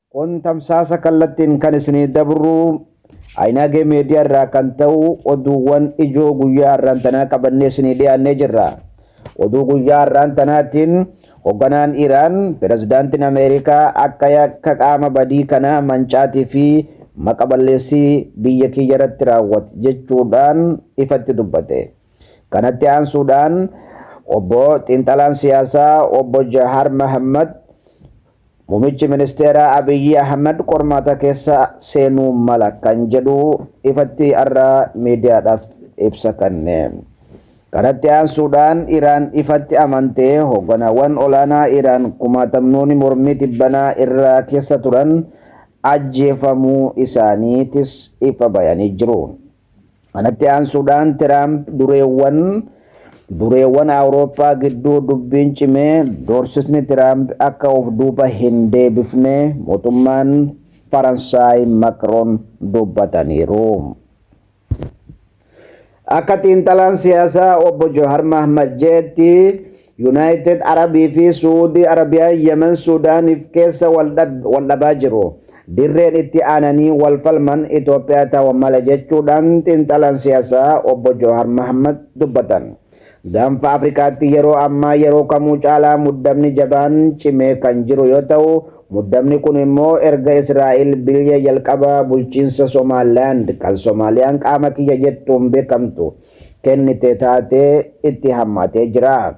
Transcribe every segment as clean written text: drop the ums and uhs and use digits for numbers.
Kun tamsaasa kallattiin kan isinii dabru Aynagee Meediyaa irraa kan ta'u oduuwwan ijoo guyyaa har'aan tanaa qabannee isinii dhiyaannee jirra. Oduu guyyaa har'aan tanaatiin hoogganaan Iraan pirezidaantiin Ameerikaa akka qaama badii kanaa mancaatii fi maqaballeessii biyya kiyya irratti raawwate jechuudhaan ifatti dubbate. Kanatti aansuudhaan obbo Xiinxalaan siyaasaa obbo Jawaar Mohammad Muummichi Ministeera Abiyyi Ahmed qormaata keessa seenuu mala kan jedhu ifatti har'a miidiyaadhaaf ibsa kenne. Kanatti aansuudhaan Iraan ifatti amantee hoogganaawwan olaanaa Iraan kumaatamnoonni mormii tibbanaa irraa keessa turan ajjeefamuu isaaniitis ifa bayanii jiru. Kanatti aansuudhaan Tiraamp dureewwan Awurooppaa gidduu dubbiin cimee doorsisni Tiraamp akka of duuba hin deebifne mootummaan Faransaay Makroon dubbataniiru. Akka xiinxalaan siyaasaa obbo Jawaar Mohammad jedhetti Yuunaayitid Arabii fi Suudii Arabiyaan Yemen Suudaaniif keessa wal dhabaa jiru. Dirreen itti aananii wal falman Itoophiyaa ta'uu mala jechuudhaan xiinxalaan siyaasaa obbo Jawaar Mohammad dubbatan. Gaanfa Afrikaatti yeroo ammaa yeroo kamuu caalaa muddamni jabaan cimee kan jiru yoo ta'u, muddamni kun immoo erga Israa'el biyya jalqabaa bulchiinsa Somaalilaand kan Soomaaliyaan qaama kiyya jettuun beekamtu kennite taatee itti hammatee jira.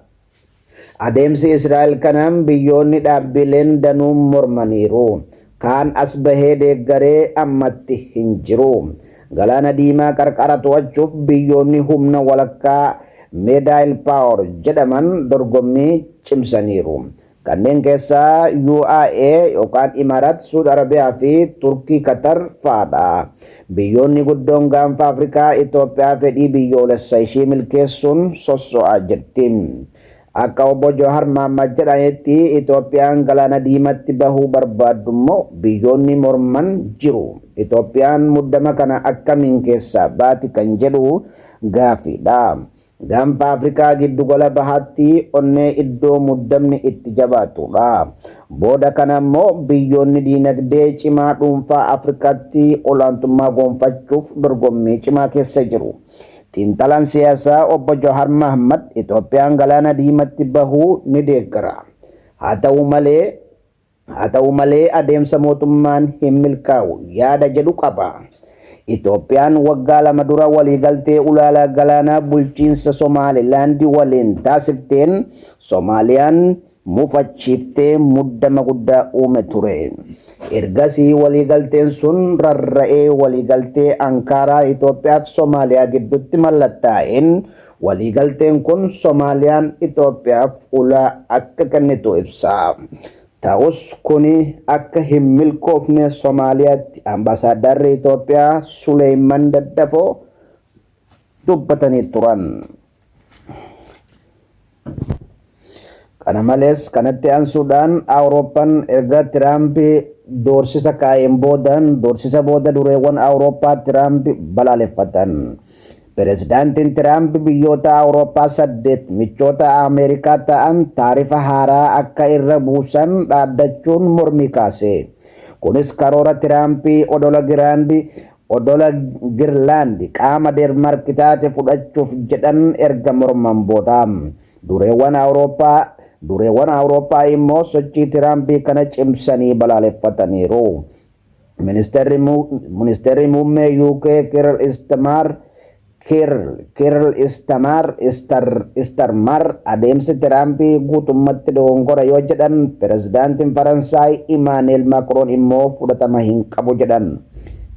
Adeemsi Israa'el kanaan biyyoonni dhaabbileen danuun mormaniiru. Kaan as bahee deeggaree ammatti hin jiru. Galaana Diimaa qarqara to'achuuf biyyoonni humna walakkaa Middle Power jedhaman dorgommii cimsaniiru. Kanneen keessaa UAE yookaan Imaarat, Suud Arabiyaa fi Turkii Qatar fa'aadha. Biyyoonni guddoon gaanfa Afrikaa Itoophiyaa fedhii biyyoolessa ishii milkeessuun sosso'aa jirti. Akka obbo Jawaar Mohammad jedhanitti Itoophiyaan galaana diimatti bahuu barbaaddu immoo biyyoonni morman jiru. Itoophiyaan muddama kana akkamiin keessaa baati kan jedhu gaaffiidha. Gaanfa Afrikaa giddugala bahaatti onnee iddoo muddamni itti jabaatudha. Booda kana immoo biyyoonni diinagdee cimaa dhuunfaa Afrikaatti olaantummaa gonfachuuf dorgommii cimaa keessa jiru. Xiinxalaan siyaasaa obbo Jawaar Mohammad Itoophiyaan galaana diimatti bahuu ni deeggara. Haa ta'u malee adeemsa mootummaan hin milkaa'u yaada jedhu qaba. Itoophiyaan waggaa 2 dura waliigaltee ulaalaa galaanaa bulchiinsa Somaalilaand waliin taasifteen Soomaaliyaan mufachiiftee muddama guddaa uume ture. Ergasii waliigalteen sun rarra'ee waliigaltee Ankaaraa Itoophiyaa fi Soomaaliyaa gidduutti mallattaa'een waliigalteen kun Soomaaliyaan Itoophiyaaf ulaa akka kennitu ibsa. Ta'us kuni akka hin milkoofne Soomaaliyaatti ambaasaaddarri Itoophiyaa Suleyman Daddafoo dubbatanii turan. Kana malees kanatti aansuudhaan Awurooppaan erga Tiraamp doorsisa kaa'een booda dureewwan Awurooppaa Tiraamp balaaleffatan. Pirezidaantiin Tiraamp biyyoota Awurooppaa 8 michoota Ameerikaa ta'an taarifa haaraa akka irra buusan dhaaddachuun mormii kaase. Kunis karoora Tiraamp odola Girlaand qaama Deenmaark taate fudhachuuf jedhan erga morman booda. Dureewwan Awurooppaa immoo sochii Tiraamp kana cimsanii balaaleffataniiru. Ministeerri muummee UK Keir Starmer adeemsi Tiraamp guutummaatti dogongora yoo jedhan, pirezidaantiin Faransaay Emmanuel Macron immoo fudhatama hin qabu jedhan.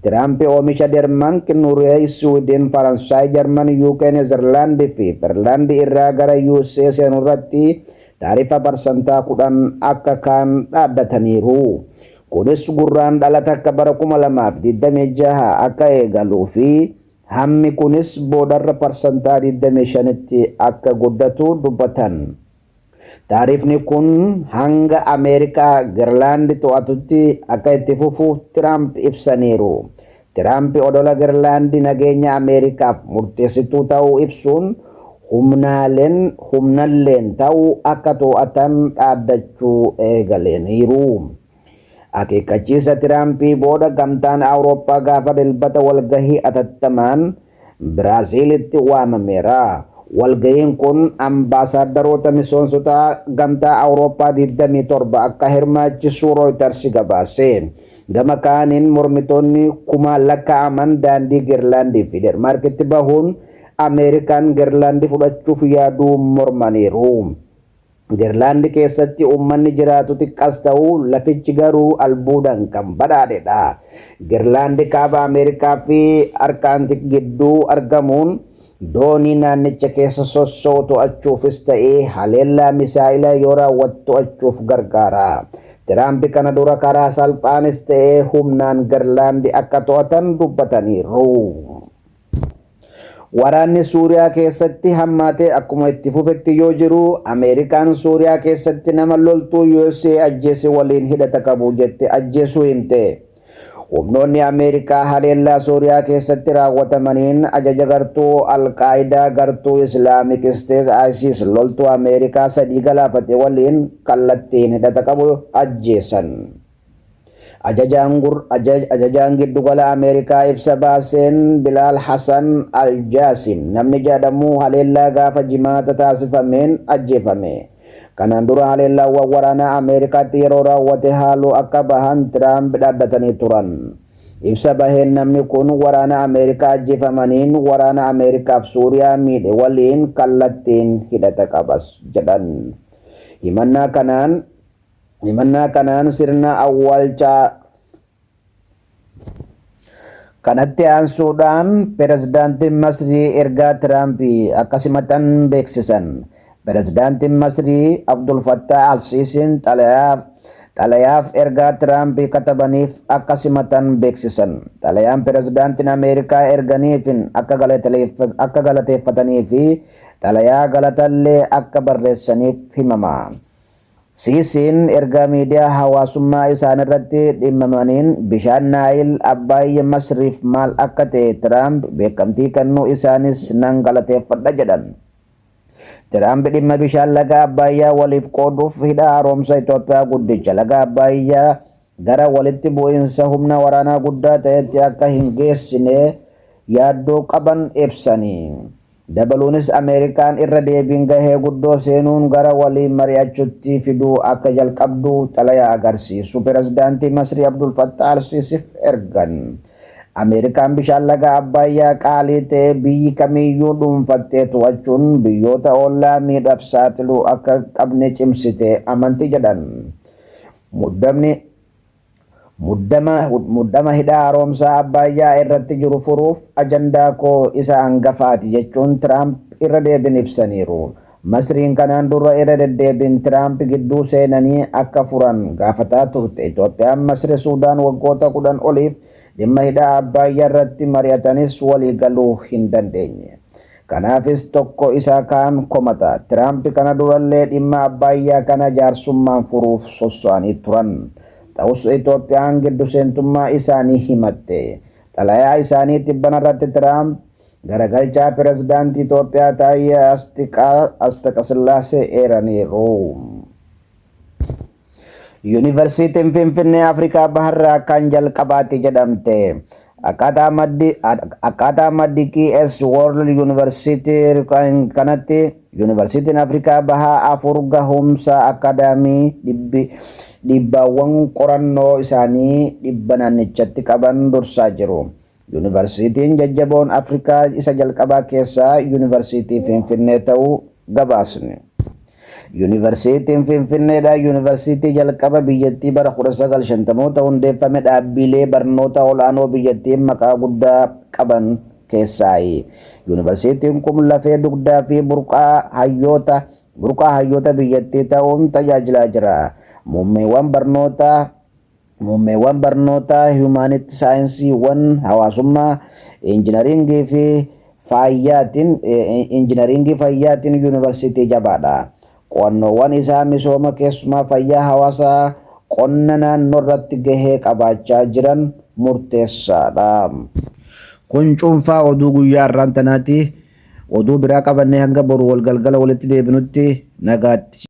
Tiraamp oomisha Deenmaark, Noorweey, Swiidin, Faransaay, Jarman, UK, Neezerlaand fi Finlaand irraa gara USA seenuu irratti taarifa parsantaa 10 akka kaan dhaaddataniiru. Kunis gurraan dhalata akka bara 2026 akka eegaluu fi hammi kunis boodarra parsantaa 25tti akka guddatu dubbatan. Taarifni kun hanga Ameerikaa Girlaand to'atutti akka itti fufu Tiraamp ibsaniiru. Tiraamp odola Girlaand nageenya Ameerikaaf murteessituu ta'uu ibsuun humnalleen ta'uu akka to'atan dhaaddachuu eegalaniiru. Akeekkachiisa Tiraampii booda gamtaan Awurooppaa gaafa dilbata walgahii atattamaan Biraaziilitti waamameera. Walgahiin kun ambaasaadarota miseensota gamtaa Awurooppaa 27 akka hirmaachisuu Rooyiters gabaase. Gama kaaniin mormitoonni kumaan lakkaa'aman daandii Giirlaandii fi Deenmaarkitti bahuun Ameerikaan Giirlaandii fudhachuuf yaaduu mormaniiru. Giirlaandii keessatti uummanni jiraatu xiqqaas ta'uu lafichi garuu albuudaan kan badhaadhedha. Giirlaandii kaaba Ameerikaa fi Arkaantik gidduu argamuun doonii naannicha keessa sossoo'u to'achuufis ta'ee haleellaa misaa'ilaa yoo raawwatu to'achuuf gargaara. Tiraamp kana dura karaa salphaanis ta'ee humnaan Giirlaandii akka to'atan dubbataniiru. Waraanni Suuriyaa keessatti hammaatee akkuma itti fufetti yoo jiru, Ameerikaan Suuriyaa keessatti nama loltuu USA ajjeese waliin hidhata qabu jette ajjeesuu himte. Humnoonni Ameerikaa haleellaa Suuriyaa keessatti raawwatamaniin ajaja gartuu Alqaayidaa gartuu Islaamic State ISIS loltuu Ameerikaa 3 galaafate waliin kallattiin hidhata qabu ajjeesan. Ajajaan giddugala Ameerikaa ibsa baaseen Bilaal Hassan Al-Jaasim namni jedhamu haleellaa gaafa jimaata taasifameen ajjeefame. Kanaan dura haleellaawwan waraanaa Ameerikaatti yeroo raawwate haaloo akka bahan Tiraamp dhaaddatanii turan. Ibsa baheen namni kun waraana Ameerikaa ajjeefamaniin waraana Ameerikaaf Suuriyaa miidhe waliin kallattiin hidhata qabas jedhan. Himannaa kanaan sirna awwaalchaa kanatti aansuudhaan pirezidaantiin Masrii ergaa Tiraampii akkasumatti beeksisan. Pirezidaantiin Masrii Abdul Fattah Al-Siisiin xalayaaf ergaa Tiraampii katabaniif akkasumatti beeksisan. Xalayaan pirezidaantiin Ameerikaa erganiifin akka galateeffatanii fi xalayaa galatallee akka barreessaniif himama. Siisiin ergaa miidiyaa hawaasummaa isaaniirratti dhimmamaniin bishaan Naayil Abbaayya Masriif maal akka ta'e Tiraamp beekamtii kennuu isaanis nan galateeffadha jedhan. Tiraamp dhimma bishaan laga Abbaayyaa waliif qooduuf hidha haaromsa Itoophiyaa guddicha laga Abbaayyaa gara walitti bu'iinsa humna waraanaa guddaa ta'etti akka hin geessine yaaddoo qaban ibsanii. Dabaluunis Ameerikaan irra deebiin gahee guddoo seenuun gara waliin mari'achuutti fiduu akka jalqabdu xalayaa agarsiisu pirezidaantii Masrii Abdul Fattah Al-Siisiif ergan. Ameerikaan bishaan laga Abbaayyaa qaalii ta'e biyyi kamiyyuu dhuunfattee to'achuun biyyoota ollaa miidhaaf saaxiluu akka qabne cimsite amantii jedhan. Muddama hidha haaromsaa Abbaayyaa irratti jiru furuuf ajandaa koo isa hangafaati jechuun Tiraamp irra deebiin ibsaniiru. Masriin kanaan dura irra deddeebiin Tiraamp gidduu seenanii akka furan gaafataa turte. Itoophiyaan Masri Suudaan waggoota 10 oliif dhimma hidha Abbaayyaa irratti mari'atanis walii galuu hin dandeenye. Kanaafis tokko isa kaan komata. Tiraamp kana durallee dhimma Abbaayyaa kana jaarsummaan furuuf sosso'anii turan. Ta'us Itoophiyaan giddu seentummaa isaanii himatte. Xalayaa isaanii tibbana irratti Tiraamp garagalchaa pirezidaantii Itoophiyaa Taayyee Asqasillaasee eeraniiru. Yuunivarsiitiin Finfinnee Afrikaa Baharraa kan jalqabaatti jedhamte. Akkaataa maddi KS World University kanatti Yuunivarsiitiin Afrikaa Bahaa 4 gahumsa akaadaamii dhibbaawwan qorannoo isaanii dhibba naannichatti qaban dursaa jiru. Yuunivarsiitiin jajjaboon Afrikaa isa jalqabaa keessaa Yuunivarsiitii Finfinnee ta'uu gabaasne. Yuunivarsiitiin Finfinneedha. Yuunivarsiitii jalqaba biyyattii bara 1950 hundeeffame dhaabbilee barnoota olaanoo biyyattiin maqaa guddaa qaban keessaayi. Yuunivarsiitiin kun lafee dugdaa fi burqaa hayyoota biyyattii ta'uun tajaajilaa jira. Muummeewwan barnoota humanity saayinsiiwwan hawaasummaa injinaringii fi fayyaatiin yuunivarsiitii jabaadha. Qo'annoowwan isaa misooma keessumaa fayyaa hawaasaa qonna naannoo irratti gahee qabaachaa jiran murteessaadha. Kun cuunfaa oduu guyyaa har'aan tanaati. Oduu biraa qabannee hanga boru wal galgala walitti deebinutti nagaatti.